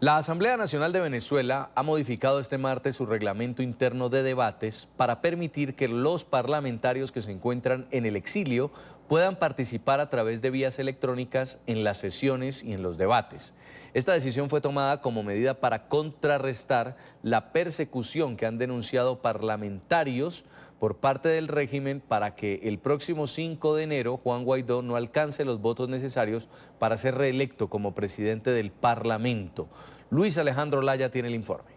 La Asamblea Nacional de Venezuela ha modificado este martes su reglamento interno de debates para permitir que los parlamentarios que se encuentran en el exilio puedan participar a través de vías electrónicas en las sesiones y en los debates. Esta decisión fue tomada como medida para contrarrestar la persecución que han denunciado parlamentarios por parte del régimen para que el próximo 5 de enero Juan Guaidó no alcance los votos necesarios para ser reelecto como presidente del Parlamento. Luis Alejandro Laya tiene el informe.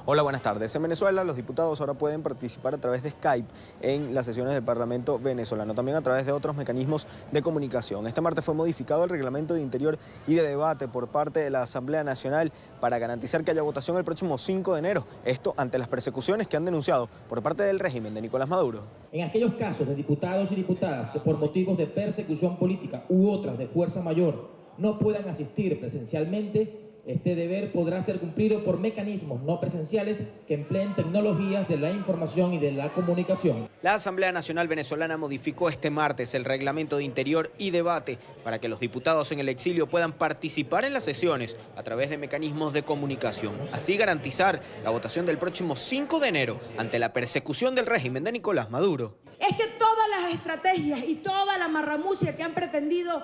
Hola, buenas tardes. En Venezuela los diputados ahora pueden participar a través de Skype en las sesiones del Parlamento venezolano, también a través de otros mecanismos de comunicación. Este martes fue modificado el reglamento de Interior y de Debate por parte de la Asamblea Nacional para garantizar que haya votación el próximo 5 de enero. Esto ante las persecuciones que han denunciado por parte del régimen de Nicolás Maduro. En aquellos casos de diputados y diputadas que por motivos de persecución política u otras de fuerza mayor no puedan asistir presencialmente, este deber podrá ser cumplido por mecanismos no presenciales que empleen tecnologías de la información y de la comunicación. La Asamblea Nacional Venezolana modificó este martes el reglamento de Interior y Debate para que los diputados en el exilio puedan participar en las sesiones a través de mecanismos de comunicación. Así garantizar la votación del próximo 5 de enero ante la persecución del régimen de Nicolás Maduro. Es que todas las estrategias y toda la marramucia que han pretendido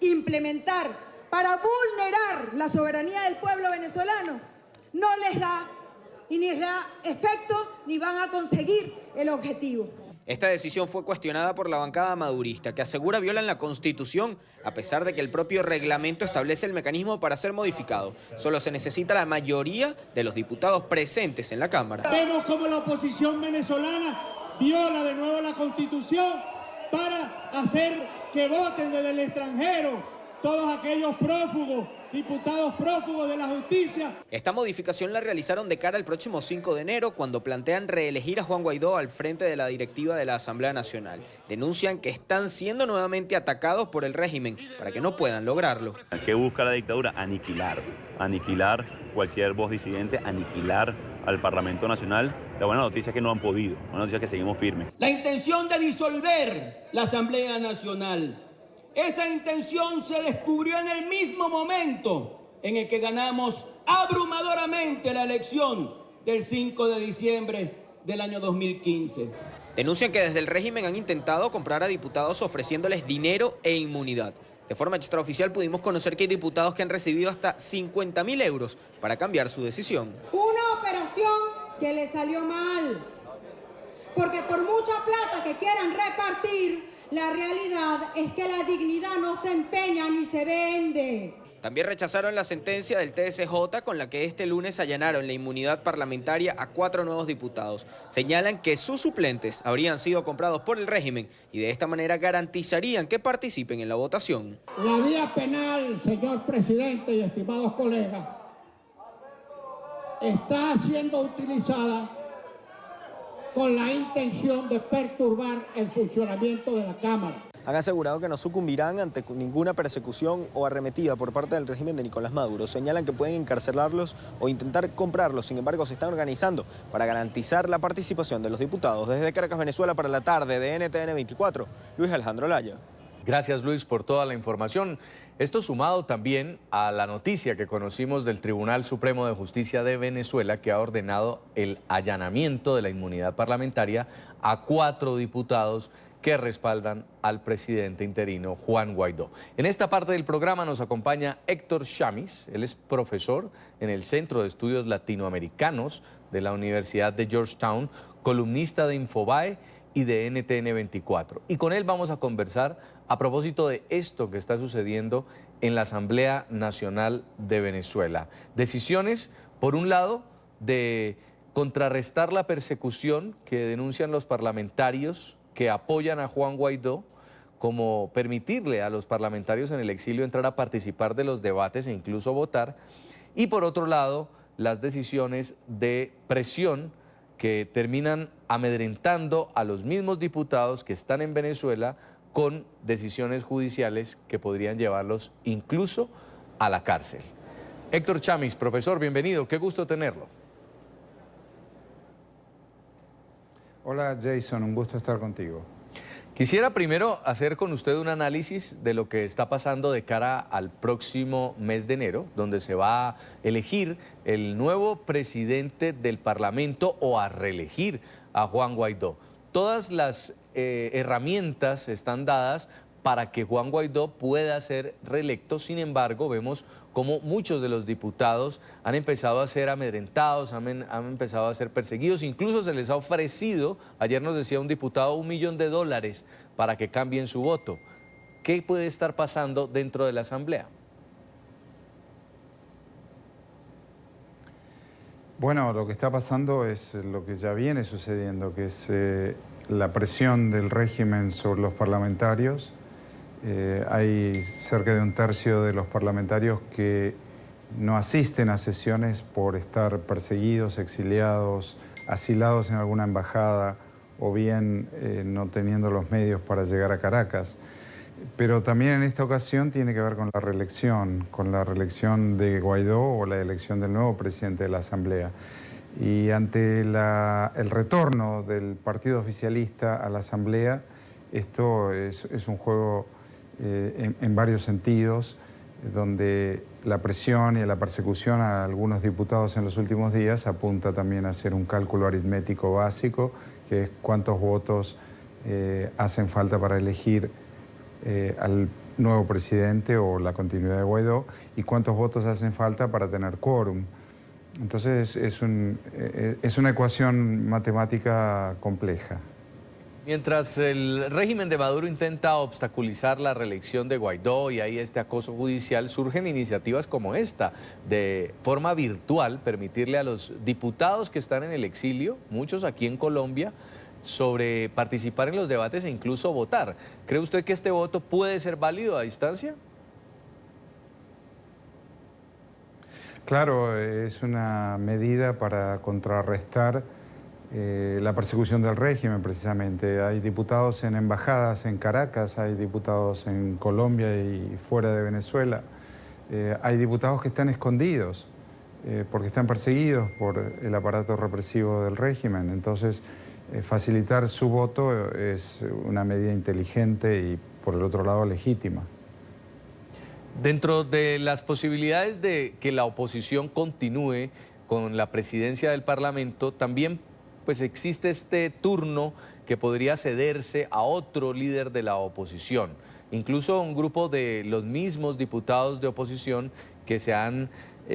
implementar para vulnerar la soberanía del pueblo venezolano no les da y ni les da efecto ni van a conseguir el objetivo. Esta decisión fue cuestionada por la bancada madurista, que asegura violan la Constitución, a pesar de que el propio reglamento establece el mecanismo para ser modificado. Solo se necesita la mayoría de los diputados presentes en la Cámara. Vemos cómo la oposición venezolana viola de nuevo la Constitución para hacer que voten desde el extranjero todos aquellos prófugos, diputados prófugos de la justicia. Esta modificación la realizaron de cara al próximo 5 de enero, cuando plantean reelegir a Juan Guaidó al frente de la directiva de la Asamblea Nacional. Denuncian que están siendo nuevamente atacados por el régimen para que no puedan lograrlo. ¿Qué busca la dictadura? Aniquilar cualquier voz disidente, aniquilar al Parlamento Nacional. La buena noticia es que no han podido, la buena noticia es que seguimos firmes. La intención de disolver la Asamblea Nacional. Esa intención se descubrió en el mismo momento en el que ganamos abrumadoramente la elección del 5 de diciembre del año 2015. Denuncian que desde el régimen han intentado comprar a diputados ofreciéndoles dinero e inmunidad. De forma extraoficial pudimos conocer que hay diputados que han recibido hasta 50.000 euros para cambiar su decisión. Una operación que le salió mal, porque por mucha plata que quieran repartir, la realidad es que la dignidad no se empeña ni se vende. También rechazaron la sentencia del TSJ con la que este lunes allanaron la inmunidad parlamentaria a 4 nuevos diputados. Señalan que sus suplentes habrían sido comprados por el régimen y de esta manera garantizarían que participen en la votación. La vía penal, señor presidente y estimados colegas, está siendo utilizada con la intención de perturbar el funcionamiento de la Cámara. Han asegurado que no sucumbirán ante ninguna persecución o arremetida por parte del régimen de Nicolás Maduro. Señalan que pueden encarcelarlos o intentar comprarlos. Sin embargo, se están organizando para garantizar la participación de los diputados. Desde Caracas, Venezuela, para la tarde de NTN 24, Luis Alejandro Laya. Gracias, Luis, por toda la información. Esto sumado también a la noticia que conocimos del Tribunal Supremo de Justicia de Venezuela, que ha ordenado el allanamiento de la inmunidad parlamentaria a 4 diputados que respaldan al presidente interino Juan Guaidó. En esta parte del programa nos acompaña Héctor Chamis. Él es profesor en el Centro de Estudios Latinoamericanos de la Universidad de Georgetown, columnista de Infobae y de NTN 24. Y con él vamos a conversar a propósito de esto que está sucediendo en la Asamblea Nacional de Venezuela. Decisiones, por un lado, de contrarrestar la persecución que denuncian los parlamentarios que apoyan a Juan Guaidó, como permitirle a los parlamentarios en el exilio entrar a participar de los debates e incluso votar. Y por otro lado, las decisiones de presión que terminan amedrentando a los mismos diputados que están en Venezuela con decisiones judiciales que podrían llevarlos incluso a la cárcel. Héctor Chamis, profesor, bienvenido, qué gusto tenerlo. Hola Jason, un gusto estar contigo. Quisiera primero hacer con usted un análisis de lo que está pasando de cara al próximo mes de enero, donde se va a elegir el nuevo presidente del Parlamento o a reelegir a Juan Guaidó. Todas las herramientas están dadas para que Juan Guaidó pueda ser reelecto. Sin embargo, vemos cómo muchos de los diputados han empezado a ser amedrentados, han empezado a ser perseguidos, incluso se les ha ofrecido, ayer nos decía un diputado, $1 millón para que cambien su voto. ¿Qué puede estar pasando dentro de la Asamblea? Bueno, lo que está pasando es lo que ya viene sucediendo, que es la presión del régimen sobre los parlamentarios. Hay cerca de un tercio de los parlamentarios que no asisten a sesiones por estar perseguidos, exiliados, asilados en alguna embajada o bien no teniendo los medios para llegar a Caracas. Pero también en esta ocasión tiene que ver con la reelección de Guaidó o la elección del nuevo presidente de la Asamblea. Y ante el retorno del partido oficialista a la Asamblea, esto es un juego en varios sentidos, donde la presión y la persecución a algunos diputados en los últimos días apunta también a hacer un cálculo aritmético básico, que es cuántos votos hacen falta para elegir al nuevo presidente o la continuidad de Guaidó y cuántos votos hacen falta para tener quórum. Entonces es una ecuación matemática compleja. Mientras el régimen de Maduro intenta obstaculizar la reelección de Guaidó y hay este acoso judicial, surgen iniciativas como esta, de forma virtual, permitirle a los diputados que están en el exilio, muchos aquí en Colombia, sobre participar en los debates e incluso votar. ¿Cree usted que este voto puede ser válido a distancia? Claro, es una medida para contrarrestar la persecución del régimen, precisamente. Hay diputados en embajadas en Caracas, hay diputados en Colombia y fuera de Venezuela. Hay diputados que están escondidos porque están perseguidos por el aparato represivo del régimen. Entonces, facilitar su voto es una medida inteligente y, por el otro lado, legítima. Dentro de las posibilidades de que la oposición continúe con la presidencia del Parlamento, también pues existe este turno que podría cederse a otro líder de la oposición. Incluso un grupo de los mismos diputados de oposición que se han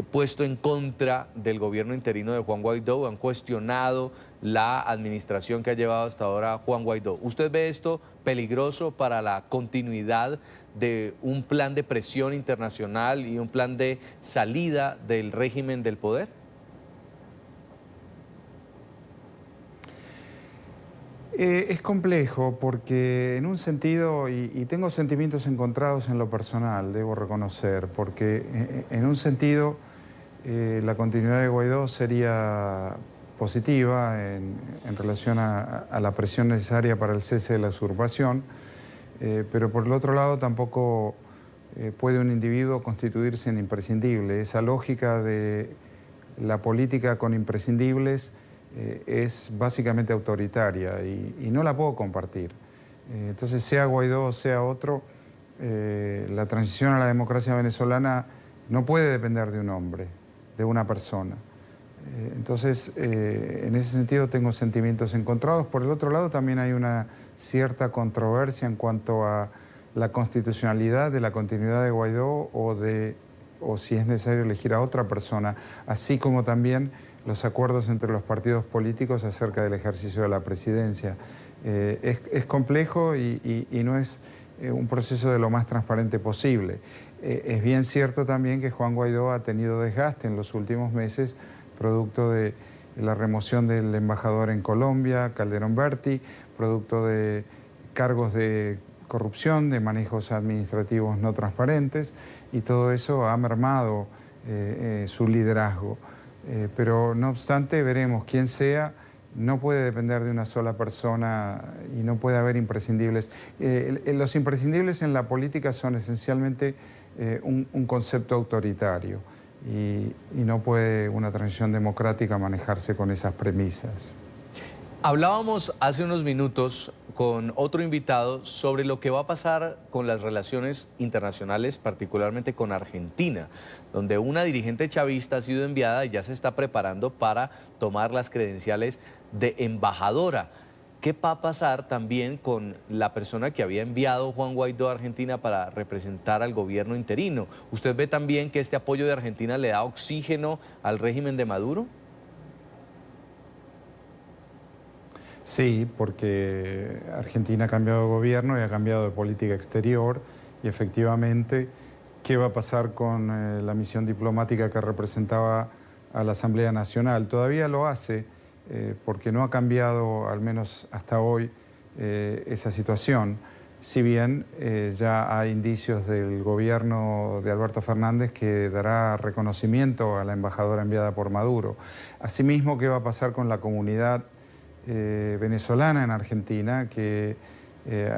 puesto en contra del gobierno interino de Juan Guaidó, han cuestionado la administración que ha llevado hasta ahora Juan Guaidó. ¿Usted ve esto peligroso para la continuidad de un plan de presión internacional y un plan de salida del régimen del poder? Es complejo porque en un sentido, y tengo sentimientos encontrados en lo personal, debo reconocer, porque en un sentido la continuidad de Guaidó sería positiva en relación a la presión necesaria para el cese de la usurpación, pero por el otro lado tampoco puede un individuo constituirse en imprescindible. Esa lógica de la política con imprescindibles es básicamente autoritaria y no la puedo compartir. Entonces, sea Guaidó o sea otro, la transición a la democracia venezolana no puede depender de un hombre, de una persona. Entonces, en ese sentido tengo sentimientos encontrados. Por el otro lado, también hay una cierta controversia en cuanto a la constitucionalidad de la continuidad de Guaidó o si es necesario elegir a otra persona, así como también los acuerdos entre los partidos políticos acerca del ejercicio de la presidencia. Es complejo y no es un proceso de lo más transparente posible. Es bien cierto también que Juan Guaidó ha tenido desgaste en los últimos meses, producto de la remoción del embajador en Colombia, Calderón Berti, producto de cargos de corrupción, de manejos administrativos no transparentes, y todo eso ha mermado su liderazgo. Pero no obstante, veremos quién sea, no puede depender de una sola persona y no puede haber imprescindibles. Los imprescindibles en la política son esencialmente un concepto autoritario y no puede una transición democrática manejarse con esas premisas. Hablábamos hace unos minutos con otro invitado sobre lo que va a pasar con las relaciones internacionales, particularmente con Argentina, donde una dirigente chavista ha sido enviada y ya se está preparando para tomar las credenciales de embajadora. ¿Qué va a pasar también con la persona que había enviado Juan Guaidó a Argentina para representar al gobierno interino? ¿Usted ve también que este apoyo de Argentina le da oxígeno al régimen de Maduro? Sí, porque Argentina ha cambiado de gobierno y ha cambiado de política exterior y efectivamente, ¿qué va a pasar con la misión diplomática que representaba a la Asamblea Nacional? Todavía lo hace porque no ha cambiado, al menos hasta hoy, esa situación. Si bien ya hay indicios del gobierno de Alberto Fernández que dará reconocimiento a la embajadora enviada por Maduro. Asimismo, ¿qué va a pasar con la comunidad venezolana en Argentina, que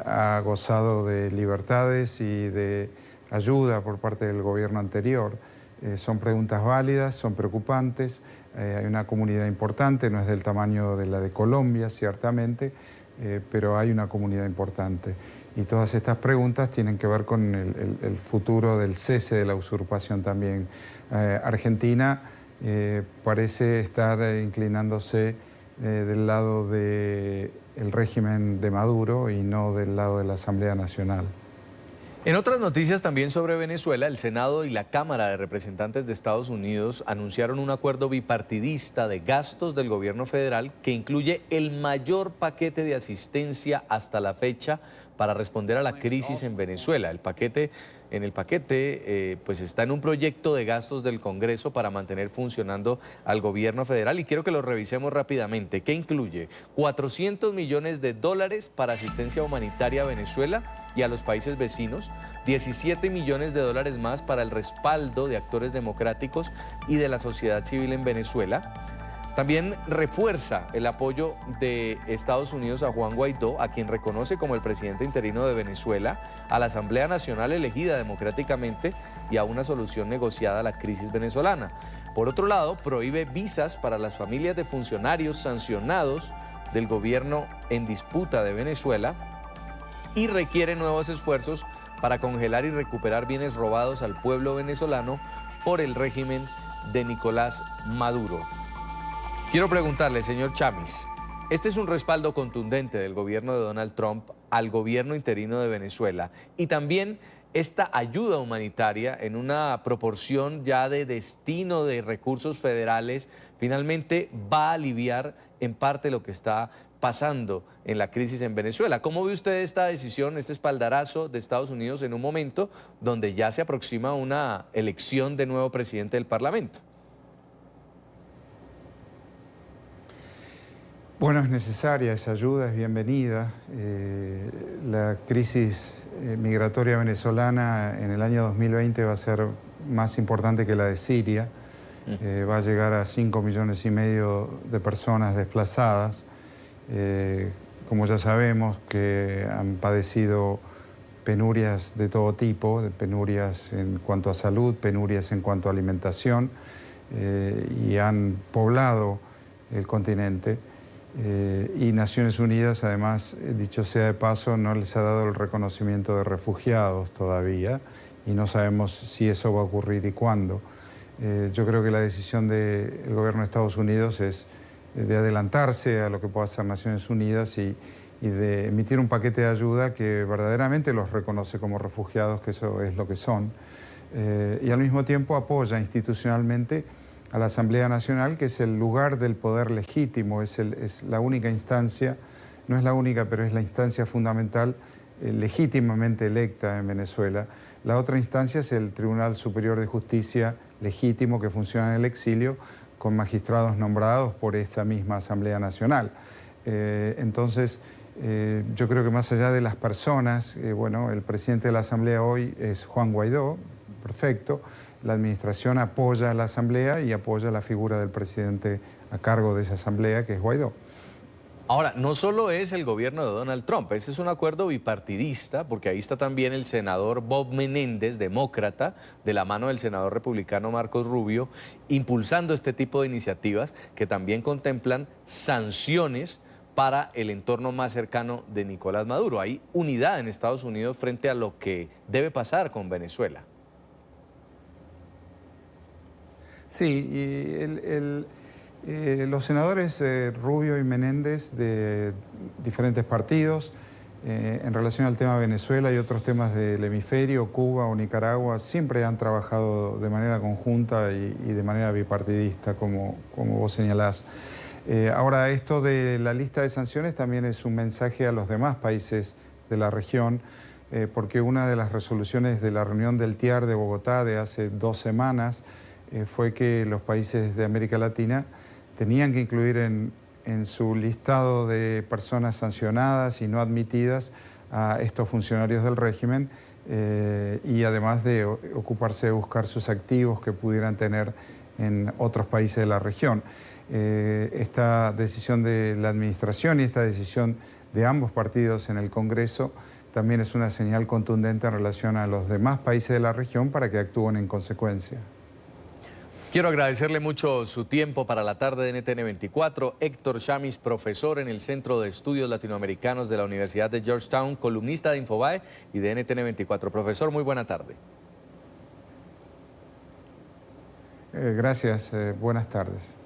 ha gozado de libertades y de ayuda por parte del gobierno anterior? Son preguntas válidas, son preocupantes. Hay una comunidad importante, no es del tamaño de la de Colombia, ciertamente, pero hay una comunidad importante. Y todas estas preguntas tienen que ver con el futuro del cese de la usurpación también. Argentina parece estar inclinándose del lado del régimen de Maduro y no del lado de la Asamblea Nacional. En otras noticias también sobre Venezuela, el Senado y la Cámara de Representantes de Estados Unidos anunciaron un acuerdo bipartidista de gastos del gobierno federal que incluye el mayor paquete de asistencia hasta la fecha para responder a la crisis en Venezuela. En el paquete pues está en un proyecto de gastos del Congreso para mantener funcionando al gobierno federal y quiero que lo revisemos rápidamente. ¿Qué incluye? 400 millones de dólares para asistencia humanitaria a Venezuela y a los países vecinos, 17 millones de dólares más para el respaldo de actores democráticos y de la sociedad civil en Venezuela. También refuerza el apoyo de Estados Unidos a Juan Guaidó, a quien reconoce como el presidente interino de Venezuela, a la Asamblea Nacional elegida democráticamente y a una solución negociada a la crisis venezolana. Por otro lado, prohíbe visas para las familias de funcionarios sancionados del gobierno en disputa de Venezuela y requiere nuevos esfuerzos para congelar y recuperar bienes robados al pueblo venezolano por el régimen de Nicolás Maduro. Quiero preguntarle, señor Chamis, este es un respaldo contundente del gobierno de Donald Trump al gobierno interino de Venezuela y también esta ayuda humanitaria en una proporción ya de destino de recursos federales finalmente va a aliviar en parte lo que está pasando en la crisis en Venezuela. ¿Cómo ve usted esta decisión, este espaldarazo de Estados Unidos en un momento donde ya se aproxima una elección de nuevo presidente del Parlamento? Bueno, es necesaria esa ayuda, es bienvenida. La crisis migratoria venezolana en el año 2020 va a ser más importante que la de Siria. Va a llegar a 5,5 millones de personas desplazadas. Como ya sabemos, que han padecido penurias de todo tipo, penurias en cuanto a salud, penurias en cuanto a alimentación, y han poblado el continente. Y Naciones Unidas, además, dicho sea de paso, no les ha dado el reconocimiento de refugiados todavía y no sabemos si eso va a ocurrir y cuándo. Yo creo que la decisión del gobierno de Estados Unidos es de adelantarse a lo que pueda hacer Naciones Unidas y de emitir un paquete de ayuda que verdaderamente los reconoce como refugiados, que eso es lo que son, y al mismo tiempo apoya institucionalmente a la Asamblea Nacional, que es el lugar del poder legítimo, es la única instancia, no es la única, pero es la instancia fundamental legítimamente electa en Venezuela. La otra instancia es el Tribunal Superior de Justicia legítimo que funciona en el exilio, con magistrados nombrados por esta misma Asamblea Nacional. Entonces, yo creo que más allá de las personas, bueno, el presidente de la Asamblea hoy es Juan Guaidó, perfecto. La administración apoya a la Asamblea y apoya la figura del presidente a cargo de esa Asamblea, que es Guaidó. Ahora, no solo es el gobierno de Donald Trump, ese es un acuerdo bipartidista, porque ahí está también el senador Bob Menéndez, demócrata, de la mano del senador republicano Marcos Rubio, impulsando este tipo de iniciativas que también contemplan sanciones para el entorno más cercano de Nicolás Maduro. Hay unidad en Estados Unidos frente a lo que debe pasar con Venezuela. Sí, y los senadores Rubio y Menéndez de diferentes partidos, en relación al tema Venezuela y otros temas del hemisferio, Cuba o Nicaragua, siempre han trabajado de manera conjunta y de manera bipartidista, como vos señalás. Ahora, esto de la lista de sanciones también es un mensaje a los demás países de la región, porque una de las resoluciones de la reunión del TIAR de Bogotá de hace 2 semanas fue que los países de América Latina tenían que incluir en su listado de personas sancionadas y no admitidas a estos funcionarios del régimen, y además de ocuparse de buscar sus activos que pudieran tener en otros países de la región. Esta decisión de la administración y esta decisión de ambos partidos en el Congreso también es una señal contundente en relación a los demás países de la región para que actúen en consecuencia. Quiero agradecerle mucho su tiempo para la tarde de NTN 24. Héctor Chamis, profesor en el Centro de Estudios Latinoamericanos de la Universidad de Georgetown, columnista de Infobae y de NTN 24. Profesor, muy buena tarde. Gracias, buenas tardes.